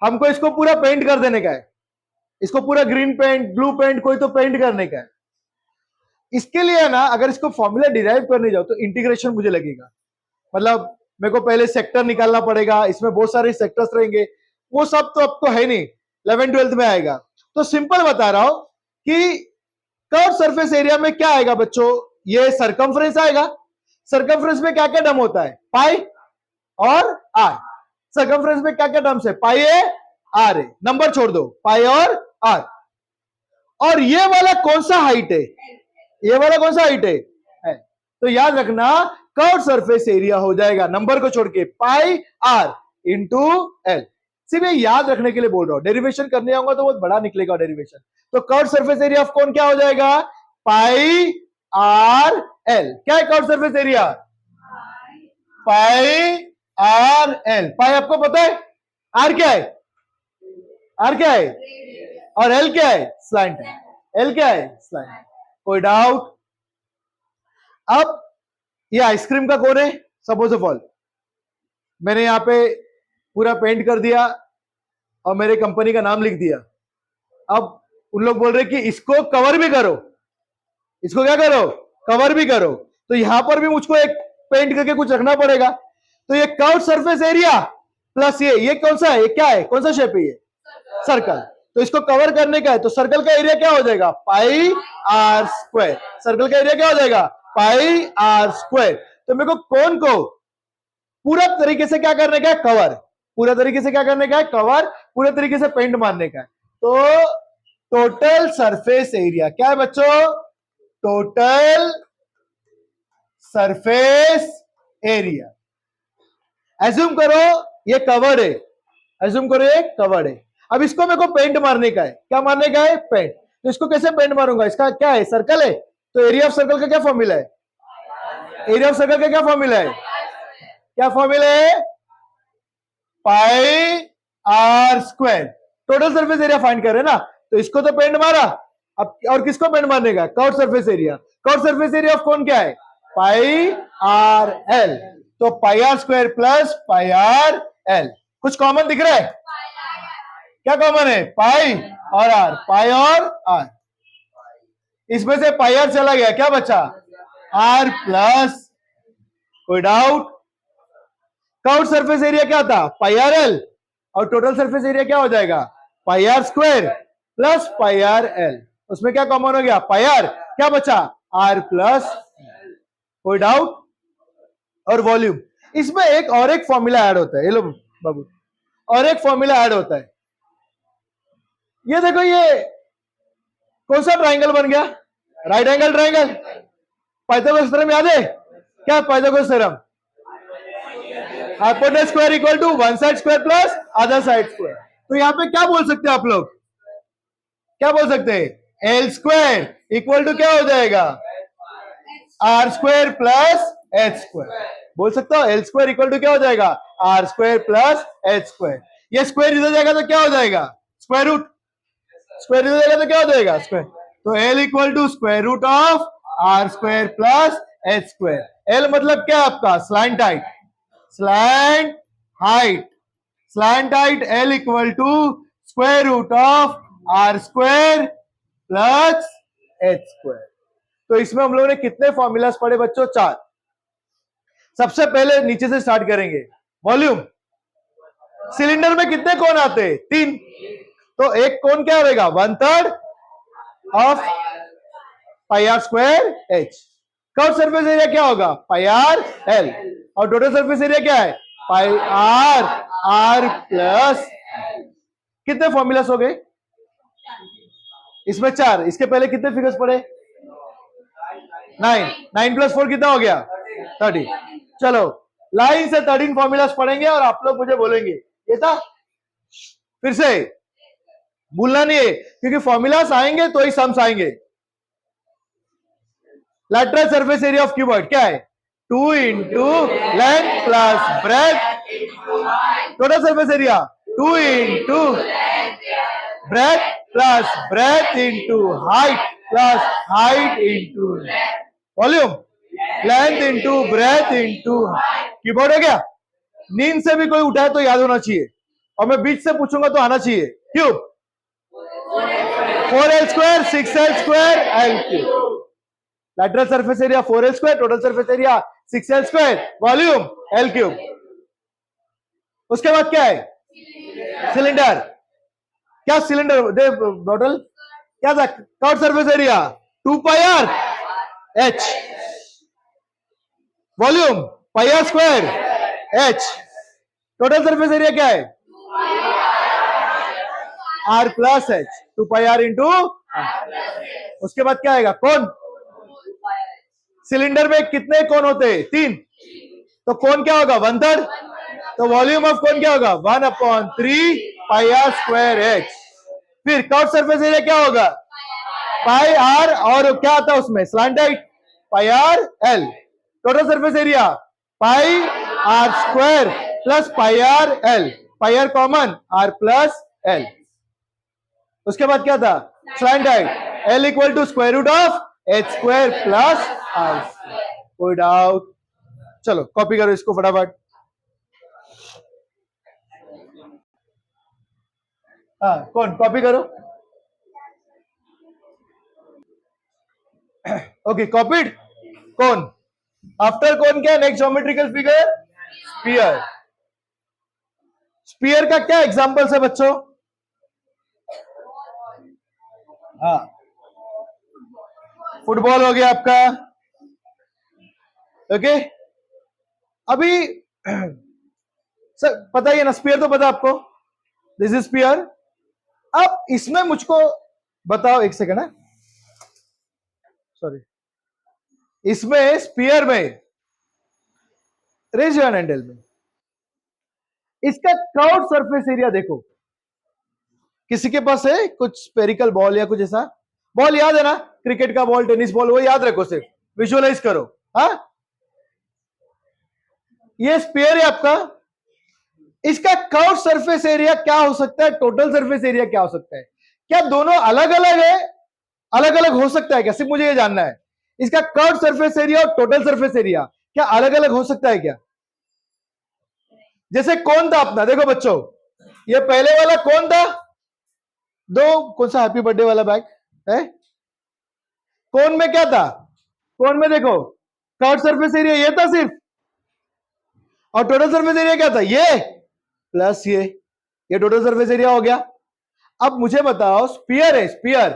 हमको, इसको पूरा पेंट कर देने का है। इसको पूरा ग्रीन पेंट, ब्लू पेंट, कोई तो पेंट करने का है। इसके लिए ना अगर इसको फॉर्मूला डिराइव करने जाओ तो इंटीग्रेशन मुझे लगेगा। मतलब मेरे को पहले सेक्टर निकालना पड़ेगा, इसमें बहुत सारे सेक्टर्स रहेंगे, वो सब तो आपको है नहीं, 11th-12th में आएगा। तो सिंपल बता रहा हूं कि कर्व सरफेस एरिया में क्या आएगा बच्चों? ये सरकमफ्रेंस आएगा। सरकमफ्रेंस में क्या क्या टर्म होता है? पाई और आर। सरकमफ्रेंस में क्या क्या टर्म्स है? पाई है, आर है, नंबर छोड़ दो, पाई और आर। और ये वाला कौन सा हाइट है, ये वाला कौन सा हाइट है? तो याद रखना कर्व सरफेस एरिया हो जाएगा नंबर को छोड़ के पाई आर इंटू एल। सिर्फ ये याद रखने के लिए बोल रहा हूं, डेरिवेशन करने आऊंगा तो बहुत बड़ा निकलेगा डेरिवेशन। तो कर्व सरफेस एरिया ऑफ कौन क्या हो जाएगा, पाई आर एल। क्या है curve surface area, pi R L. पाई आपको पता है, आर क्या है, आर क्या है, और एल क्या है, स्लैंट है। एल क्या है, स्लैंट। कोई डाउट? अब ये आइसक्रीम का कोन है, सपोज ऑफ ऑल मैंने यहां पे पूरा पेंट कर दिया और मेरे कंपनी का नाम लिख दिया। अब उन लोग बोल रहे कि इसको कवर भी करो, इसको क्या करो, कवर भी करो। तो यहां पर भी मुझको एक पेंट करके कुछ रखना पड़ेगा। तो ये कर्व सरफेस एरिया प्लस ये कौन सा है, ये क्या है, कौन सा शेप है, ये सर्कल। तो इसको कवर करने का है, तो सर्कल का एरिया क्या हो जाएगा, पाई आर स्क्वायर। सर्कल का एरिया क्या हो जाएगा, पाई आर स्क्वायर। तो मेरे को कोन को पूरा तरीके से क्या करने का है, कवर। पूरा तरीके से क्या करने का है, कवर। पूरे तरीके से पेंट मारने का है। तो टोटल सरफेस एरिया क्या है बच्चों, टोटल सरफेस एरिया। एज्यूम करो ये कवर्ड है, एज्यूम करो ये कवर्ड है। अब इसको मेरे को पेंट मारने का है, क्या मारने का है, पेंट। तो इसको कैसे पेंट मारूंगा, इसका क्या है, सर्कल है। तो एरिया ऑफ सर्कल का क्या फॉर्मूला है, एरिया ऑफ सर्कल का क्या फॉर्मूला है, क्या फॉर्मूला है, pi R square. Total surface area find कर रहे हैं ना, तो इसको तो पेंट मारा। अब और किसको पेंट मारने का, curve surface area. Curve surface area of कौन क्या है, पाई आर एल। तो pi R square plus pi R L. कुछ कॉमन दिख रहा है, क्या कॉमन है, पाई और आर, पाई और आर। इसमें से पाई आर चला गया, क्या बचा, आर प्लस। कोई डाउट? कर्व सरफेस एरिया क्या था, पाई आर एल, और टोटल सरफेस एरिया क्या हो जाएगा, pi R square plus pi R L. उसमें क्या कॉमन हो गया, पाई आर, क्या बचा, आर प्लस। कोई डाउट? और वॉल्यूम, इसमें एक और एक फॉर्मूला ऐड होता है, ये लो बाबू, और एक फॉर्मूला ऐड होता है। ये देखो, ये कौन सा ट्राइंगल बन गया, right angle triangle. Pythagoras theorem याद है, क्या Pythagoras theorem, hypotenuse square equal to one side square plus other side square. तो यहां पे क्या बोल सकते हैं आप लोग, क्या बोल सकते हैं, एल स्क्वायर इक्वल टू क्या हो जाएगा, R square plus H square. बोल सकते हो एल स्क्वायर इक्वल टू क्या हो जाएगा, R square plus H square. ये स्क्वायर इधर जाएगा तो क्या हो जाएगा, स्क्वायर रूट। स्क्वायर इधर जाएगा तो क्या हो जाएगा, स्क्वायर। तो L equal to square root of R square plus H square. L मतलब क्या है आपका, slant height, slant height, slant height L equal to square root of R square plus H square. तो इसमें हम लोगों ने कितने फॉर्मूलास पढ़े बच्चों, 4। सबसे पहले नीचे से स्टार्ट करेंगे, वॉल्यूम। सिलेंडर में कितने कोण आते हैं, 3। तो एक कोण क्या होगा, 1/3 of pi R square H. Curve surface area क्या होगा, पाई आर एल, और टोटल सरफेस एरिया क्या है, पाई आर आर प्लस। कितने फॉर्मूलास हो गए इसमें, 4। इसके पहले कितने फिगर्स पढ़े, 9। 9 + 4 कितना हो गया, 30। चलो लाइन से 13 फॉर्मूलास पढ़ेंगे और आप लोग मुझे बोलेंगे ये था। फिर से भूलना नहीं है, क्योंकि फॉर्मूलास आएंगे तो ही सम्स आएंगे। Lateral surface area of cuboid क्या है, 2 into length plus breadth. Total surface area 2 into breadth plus breadth into height plus height into volume, length into breadth into. Keyboard हो गया। नींद से भी कोई उठाए तो याद होना चाहिए, और मैं बीच से पूछूंगा तो आना चाहिए। Cube 4l square 6l square L cube. Lateral surface area 4l square, total surface area 6l square, volume L cube. उसके बाद क्या है, सिलेंडर। क्या सिलेंडर दे बॉटल क्या था, curve surface area 2 pi R H, volume pi R square H. Total surface area क्या है, R plus H, 2 pi R into. उसके बाद क्या आएगा, कोन। सिलेंडर में कितने कोन होते हैं, 3, तो कोन क्या होगा, 1/3, तो वॉल्यूम ऑफ कोन क्या होगा, 1/3 पाई आर स्क्वायर एच। फिर कर्व सरफेस एरिया क्या होगा, पाई आर, और क्या आता है उसमें, slant height, pi R L. Total surface area pi R square plus pi R L, pi R common, R plus L. उसके बाद क्या था, slant height, L equal to square root of H square plus R. कोई doubt, चलो copy करो इसको फटाफट। हाँ, कौन कॉपी करो। Okay, copied. कौन, आफ्टर कौन क्या, next geometrical figure, sphere. Sphere का क्या एग्जांपल्स है बच्चों, हाँ, फुटबॉल हो गया आपका। ओके, अभी सर पता ही है ना, स्पीयर तो पता आपको, दिस इज स्पीयर। अब इसमें मुझको बताओ, एक सेकंड है, सॉरी, इसमें स्पीयर में रेज योर हैंड में इसका कर्व्ड सरफेस एरिया देखो। किसी के पास है कुछ स्पेरिकल बॉल या कुछ ऐसा बॉल, याद है ना, क्रिकेट का बॉल, टेनिस बॉल, वो याद रखो, सिर्फ विजुअलाइज करो। हाँ, ये स्पेयर है आपका, इसका कर्व सरफेस एरिया क्या हो सकता है, टोटल सरफेस एरिया क्या हो सकता है, क्या दोनों अलग अलग है, अलग अलग हो सकता है क्या, सिर्फ मुझे ये जानना है, इसका कर्व सरफेस एरिया और टोटल सरफेस एरिया क्या अलग अलग हो सकता है क्या। जैसे कौन था अपना, देखो बच्चों, ये पहले वाला कौन था, दो कौन सा हैप्पी बर्थडे वाला बैग है, कौन में क्या था, कौन में देखो कर्व सरफेस एरिया ये था सिर्फ, और टोटल सरफेस एरिया क्या था, ये प्लस ये टोटल सरफेस एरिया हो गया। अब मुझे बताओ, स्पीयर है, स्पीयर,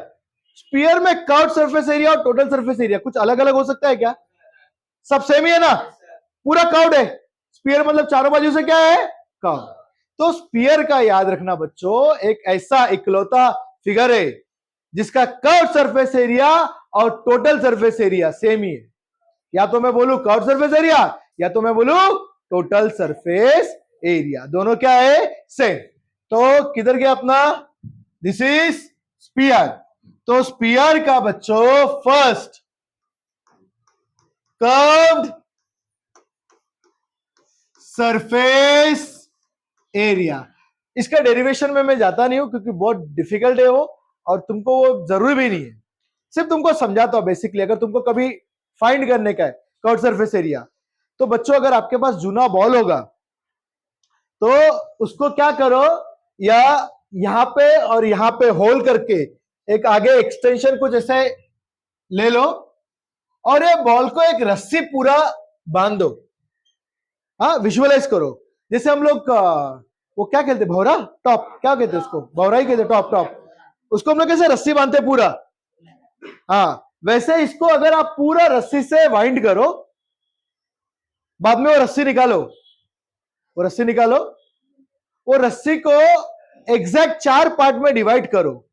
स्पीयर में कर्व सरफेस एरिया और टोटल सरफेस एरिया कुछ अलग अलग हो सकता है क्या, सब सेम ही है ना, पूरा कर्व्ड है, स्पीयर मतलब चारों बाजू से क्या है, कर्व। तो स्पीयर का याद रखना बच्चों, एक ऐसा इकलौता फिगर है जिसका कर्व सरफेस एरिया और टोटल सरफेस एरिया सेम ही है। या तो मैं बोलूं कर्व सरफेस एरिया, या तो मैं बोलूं टोटल सरफेस एरिया, दोनों क्या है, सेम। तो किधर गया अपना, दिस इज स्पीयर। तो स्पीयर का बच्चों फर्स्ट कर्व्ड सरफेस एरिया, इसका डेरिवेशन में मैं जाता नहीं हूं क्योंकि बहुत डिफिकल्ट है वो, और तुमको वो जरूरी भी नहीं है, सिर्फ तुमको समझाता हूं बेसिकली, अगर तुमको कभी फाइंड करने का है कर्व्ड सरफेस एरिया। तो बच्चों अगर आपके पास जूना बॉल होगा तो उसको क्या करो, या यहां पे और यहां पे होल करके एक आगे एक्सटेंशन कुछ ऐसे ले लो, और ये बॉल को एक रस्सी पूरा बांध दो। हाँ, विजुअलाइज करो, जैसे हम लोग वो क्या कहते हैं, भौरा टॉप, क्या कहते हैं उसको, भौरा ही कहते हैं, टॉप टॉप, उसको हम लोग कैसे रस्सी बांधते पूरा, हाँ वैसे इसको अगर आप पूरा रस्सी से वाइंड करो, बाद में वो रस्सी निकालो, वो रस्सी निकालो, वो रस्सी को एग्जैक्ट 4 पार्ट में डिवाइड करो,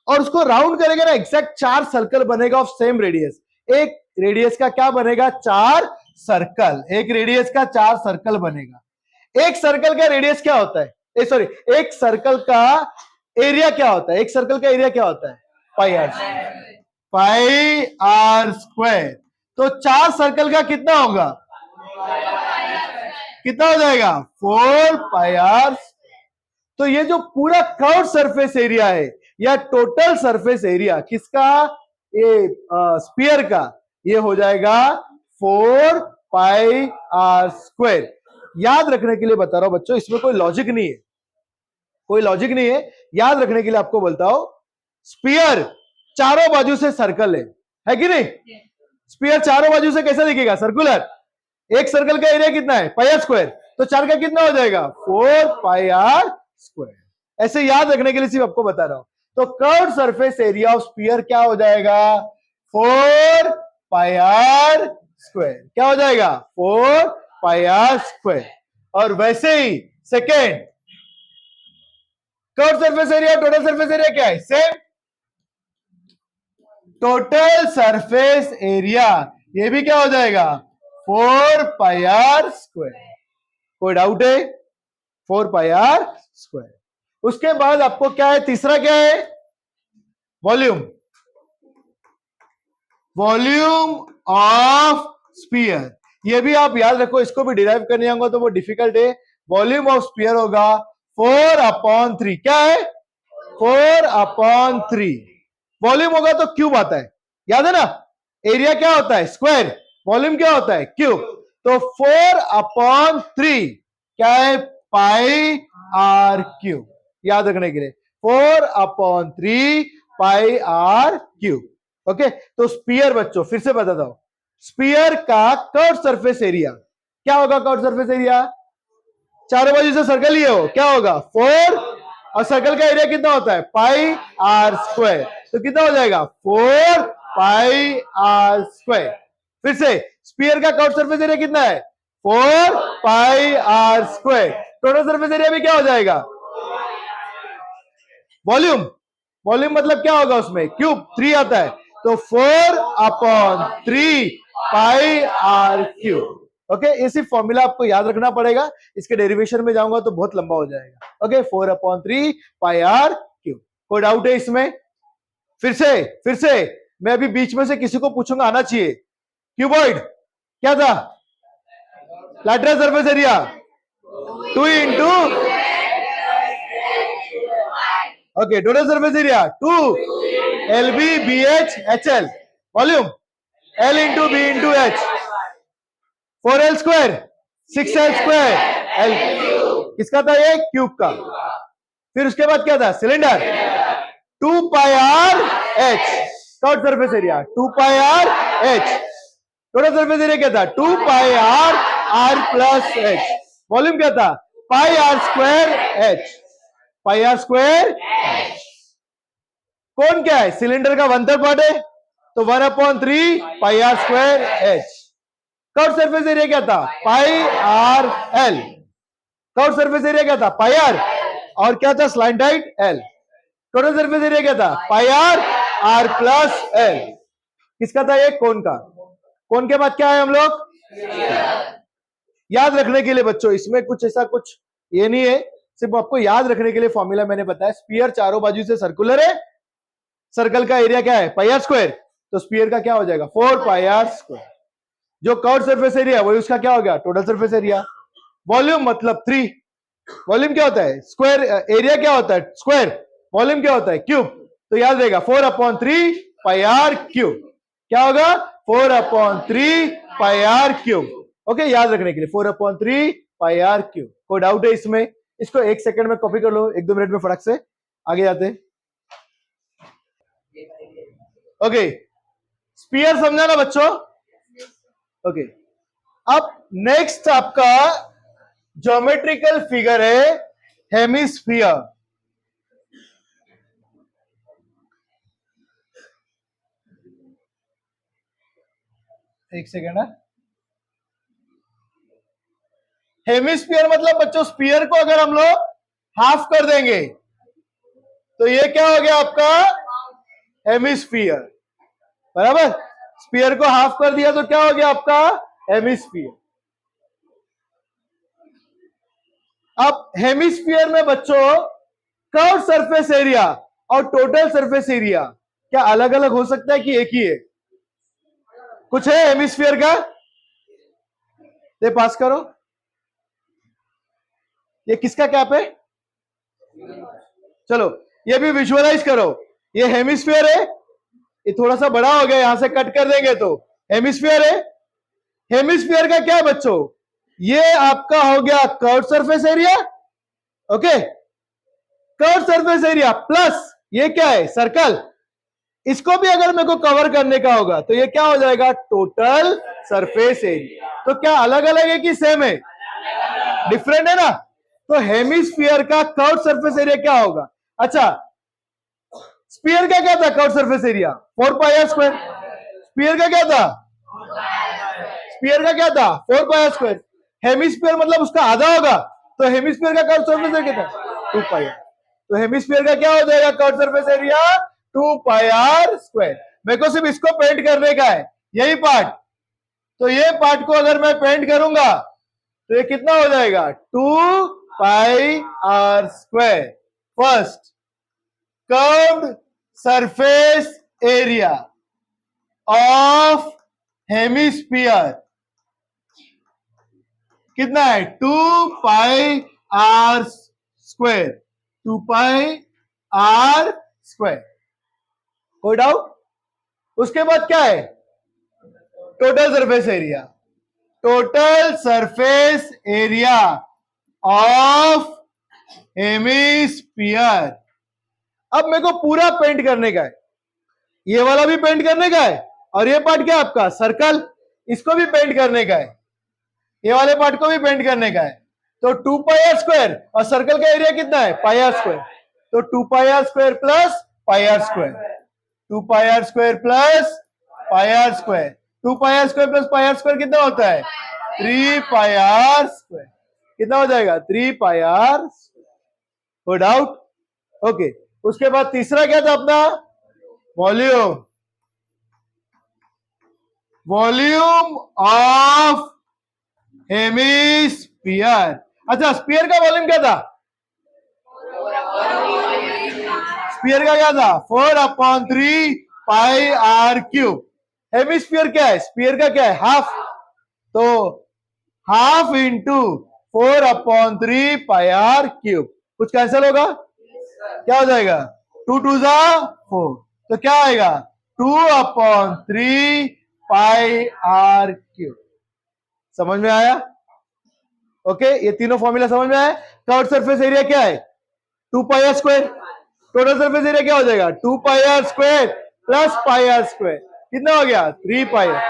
और उसको राउंड करेंगे ना, एग्जैक्ट 4 सर्कल बनेगा ऑफ सेम रेडियस। एक रेडियस का क्या बनेगा, 4 सर्कल, एक रेडियस का 4 सर्कल बनेगा। एक सर्कल का रेडियस क्या होता है, सॉरी, एक सर्कल का एरिया क्या होता है, एक सर्कल का एरिया क्या होता है, pi R, pi R square. तो 4 सर्कल का कितना होगा, कितना हो जाएगा, 4 पाई आर। तो ये जो पूरा कर्व सरफेस एरिया है, या टोटल सरफेस एरिया किसका, ये स्पीयर का, ये हो जाएगा 4 पाई आर स्क्वायर। याद रखने के लिए बता रहा हूं बच्चों, इसमें कोई लॉजिक नहीं है, कोई लॉजिक नहीं है, याद रखने के लिए आपको बोलता हूं, स्पीयर चारों बाजू से सर्कल है कि नहीं, स्पीयर चारों बाजू से कैसा दिखेगा, सर्कुलर। एक सर्कल का एरिया कितना है, पाई आर स्क्वायर, तो 4 का कितना हो जाएगा, 4 पाई आर स्क्वायर। ऐसे याद रखने के लिए सिर्फ आपको बता रहा हूं। तो curved surface area of sphere क्या हो जाएगा, 4 पाई आर स्क्वायर, क्या हो जाएगा, 4 पाई आर स्क्वायर। और वैसे ही second, curve surface area total surface area क्या है? सेम। टोटल सरफेस एरिया ये भी क्या हो जाएगा? 4πr²। कोई डाउट है? 4πr²। उसके बाद आपको क्या है? तीसरा क्या है? वॉल्यूम। Volume of sphere. ये भी आप याद रखो, इसको भी डिराइव करने जाऊंगा तो वो डिफिकल्ट है। वॉल्यूम ऑफ स्फीयर होगा 4/3। क्या है? 4/3। वॉल्यूम होगा तो क्यूब आता है, याद है ना? एरिया क्या होता है? स्क्वायर। वॉल्यूम क्या होता है? क्यूब। तो 4/3 क्या है? πr³। याद रखने के लिए 4/3 πr³। ओके, तो स्पीयर बच्चों फिर से बताता हूं, स्पीयर का कर्व सरफेस एरिया क्या होगा? कर्व सरफेस एरिया चारों बाजू से सर्कल ही हो, क्या होगा? 4, और सर्कल का एरिया कितना होता है? πr²। तो कितना हो जाएगा? 4πr²। फिर से स्पीयर का कर्व सरफेस एरिया कितना है? 4πr²। टोटल सरफेस एरिया भी क्या हो जाएगा? वॉल्यूम। वॉल्यूम मतलब क्या होगा उसमें? क्यूब। 3 आता है तो 4/3 πr³। ओके, ये सिर्फ फॉर्मूला आपको याद रखना पड़ेगा, इसके डेरिवेशन में जाऊंगा तो बहुत लंबा हो जाएगा। Okay, 4/3 πr³। कोई डाउट है इसमें? फिर से मैं अभी बीच में से किसी को पूछूंगा, आना चाहिए। क्यूबॉइड क्या था? Lateral surface area 2 into, okay, total surface area 2 LB/BH/HL। Volume L into B into H, 4L², 6L² L। किसका था ये? क्यूब का। फिर उसके बाद क्या था? Cylinder 2πr/h। Curve surface area 2πr/h। Total surface area क्या था? 2πr/r+h। वॉल्यूम क्या था? πr²h। πr²h। कौन क्या है? सिलेंडर का 1/3 पार्ट है तो 1/3 πr²h। कर्व सरफेस एरिया क्या था? πr_l। कर्व सरफेस एरिया क्या था? πr, और क्या था? स्लैंटाइड l। टोटल सरफेस एरिया क्या था? πr/r+l। किसका था ये? कोन का। कोन के बाद क्या है हम लोग? याद रखने के लिए बच्चों, इसमें कुछ ऐसा कुछ ये नहीं है, सिर्फ आपको याद रखने के लिए फॉर्मूला मैंने बताया। स्पीयर चारों बाजू से सर्कुलर है, सर्कल का एरिया क्या है? πr²। तो स्पीयर का क्या हो जाएगा? 4πr²। जो कर्व सरफेस एरिया वही उसका क्या हो गया? Total surface area. वॉल्यूम मतलब 3। वॉल्यूम क्या होता है? स्क्वायर। एरिया क्या होता है? स्क्वायर। वॉल्यूम क्या होता है? क्यूब। तो याद रहेगा 4/3 πr³। क्या होगा? 4/3 πr³। ओके, याद रखने के लिए 4/3 πr³। कोई डाउट है इसमें? इसको 1 सेकंड में कॉपी कर लो, 1-2 मिनट में फटक से आगे जाते हैं। ओके, स्पीयर समझा ना बच्चों? ओके, अब नेक्स्ट आपका ज्योमेट्रिकल फिगर है हेमिस्फीयर। एक सेकेंड है। हेमिस्फीयर मतलब बच्चों, स्पीयर को अगर हम लोग हाफ कर देंगे तो ये क्या हो गया आपका? हेमिस्फीयर। बराबर, स्पीयर को हाफ कर दिया तो क्या हो गया आपका? हेमिस्फीयर। अब हेमिस्फीयर में बच्चों कर्व सरफेस एरिया और टोटल सरफेस एरिया क्या अलग अलग हो सकता है कि एक ही है? कुछ है हेमिस्फीयर का? ये पास करो। ये किसका कैप है? चलो ये भी विजुअलाइज करो। ये हेमिस्फीयर है, ये थोड़ा सा बड़ा हो गया, यहां से कट कर देंगे तो हेमिस्फीयर है। हेमिस्फीयर का क्या है बच्चों? ये आपका हो गया curve surface area. Okay, curve surface area plus ये क्या है? सर्कल। इसको भी अगर मेरे को कवर करने का होगा तो ये क्या हो जाएगा? Total surface area. तो क्या अलग अलग है कि सेम है? डिफरेंट है ना? तो हेमिस्फीयर का कर्व सरफेस एरिया क्या होगा? अच्छा, स्फीयर का क्या था curve surface area? 4πr²। Sphere का क्या था? स्फीयर का क्या था? 4πr²। हेमिस्फीयर मतलब उसका आधा होगा, तो हेमिस्फीयर का कर्व सरफेस एरिया क्या था? 2πr। तो हेमिस्फीयर का क्या हो जाएगा कर्व सरफेस एरिया 2πr²। मेरे को सिर्फ इसको पेंट करने का है, यही पार्ट। तो ये पार्ट को अगर मैं पेंट करूंगा तो ये कितना हो जाएगा 2πr²। First curved surface area of hemisphere कितना है 2πr²। 2πr²। कोई डाउट? उसके बाद क्या है total surface area. Total surface area of hemisphere. अब मेरे को पूरा पेंट करने का है, ये वाला भी पेंट करने का है, और ये पार्ट क्या आपका सर्कल, इसको भी पेंट करने का है, ये वाले पार्ट को भी पेंट करने का है। तो 2πr² और सर्कल का एरिया कितना है πr²। तो 2πr² plus πr²। 2πr² plus πr²। 2πr² plus πr² कितना होता है 3πr²। कितना हो जाएगा 3πr²। कोई डाउट? ओके। उसके बाद तीसरा क्या था अपना वॉल्यूम। Volume of hemisphere. अच्छा, स्फीयर का वॉल्यूम क्या था? स्फीयर का क्या था 4/3 πr³। हेमिस्फीयर क्या है? स्फीयर का क्या है हाफ। तो हाफ इंटू 4/3 πr³। कुछ कैंसिल होगा? क्या हो जाएगा 2 2 जा 4। तो क्या आएगा 2/3 πr³। समझ में आया? ओके, ये तीनों फॉर्मूला समझ में आया। कर्व्ड सरफेस एरिया क्या है 2πr²। टोटल सरफेस एरिया क्या हो जाएगा 2πr² प्लस πr²। कितना हो गया 3πr।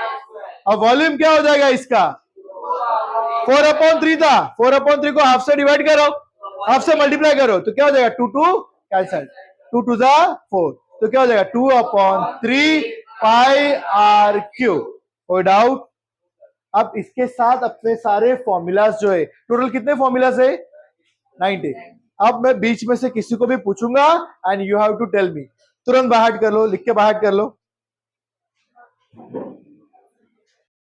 अब वॉल्यूम क्या हो जाएगा इसका 4/3 था। 4/3 को हाफ से डिवाइड करो, हाफ से मल्टीप्लाई करो, तो क्या हो जाएगा 2 2 कैंसिल, 2 2 जा 4। तो क्या हो जाएगा 2/3 πr³। कोई डाउट? अब इसके साथ अपने सारे फॉर्मूलाज जो है, टोटल कितने फॉर्मूलाज है 90। अब मैं बीच में से किसी को भी पूछूंगा and you have to tell me. तुरंत बाहर कर लो, लिख के बाहर कर लो।